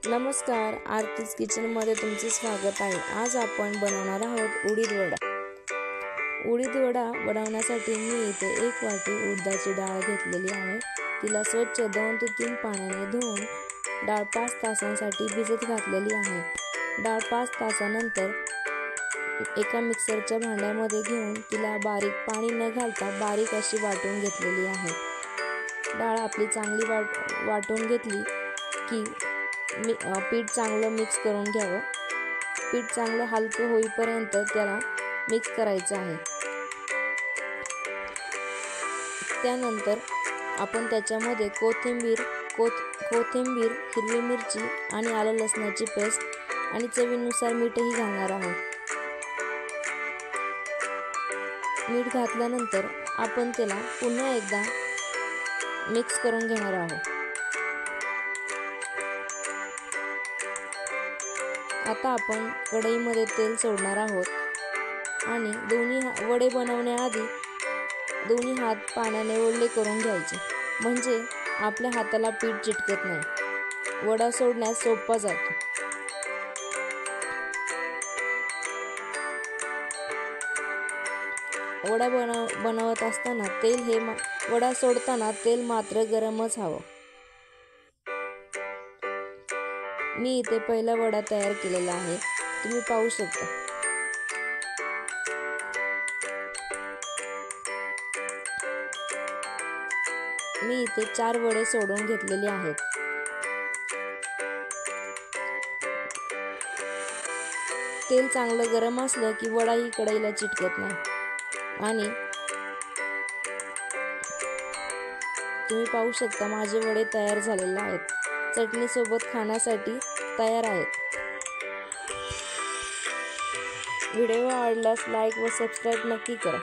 नमस्कार, आरतीज किचनमध्ये तुमचे स्वागत आहे। आज आपण बनवणार आहोत उडीद वडा। उडीद वडा बनवण्यासाठी मी इथे 1 वाटी उडदाची डाळ घेतलेली आहे। तिला स्वच्छ 2 ते 3 पाण्याने धुवून डाळ 5 तासांसाठी भिजत घातलेली आहे। डाळ 5 तासानंतर एका मिक्सरच्या भांड्यामध्ये घेऊन तिला पाणी न घालता बारीक अशी वाटून घेतलेली आहे। डाळ आपली चांगली वाटून घेतली की पीठ चांगलं मिक्स करून घ्यावं। पीठ चांगलं हलकं होईपर्यंत त्याला मिक्स करायचं आहे। त्यानंतर आपण त्याच्यामध्ये कोथिंबीर, हिरवी मिरची आणि आलं लसणाची पेस्ट आणि चवीनुसार मीठही घालणार आहोत। मीठ घातल्यानंतर आपण त्याला पुन्हा एकदा मिक्स करून घेणार आहोत। आता आपण कढईमध्ये तेल सोडणार आहोत आणि दोन्ही वडे बनवण्याआधी दोन्ही हात पाण्याने ओले करून घ्यायचे, म्हणजे आपल्या हाताला पीठ चिटकत नाही। वडा सोडण्यास सोपा जातो। वडा बनवत असताना वडा सोडताना तेल मात्र गरमच हवं। मी इथे पहिला वडा तयार केलेला आहे, तुम्ही पाहू शकता। मी इथे 4 वडे सोडून घेतलेले आहेत। तेल चांगलं गरम असलं की वडाही कढईला चिटकत नाही आणि तुम्ही पाहू शकता माझे वडे तयार झालेले आहेत। चटणी सोबत खाण्यासाठी तयार आहेत। व्हिडिओ आवडल्यास लाईक व सबस्क्राईब नक्की करा।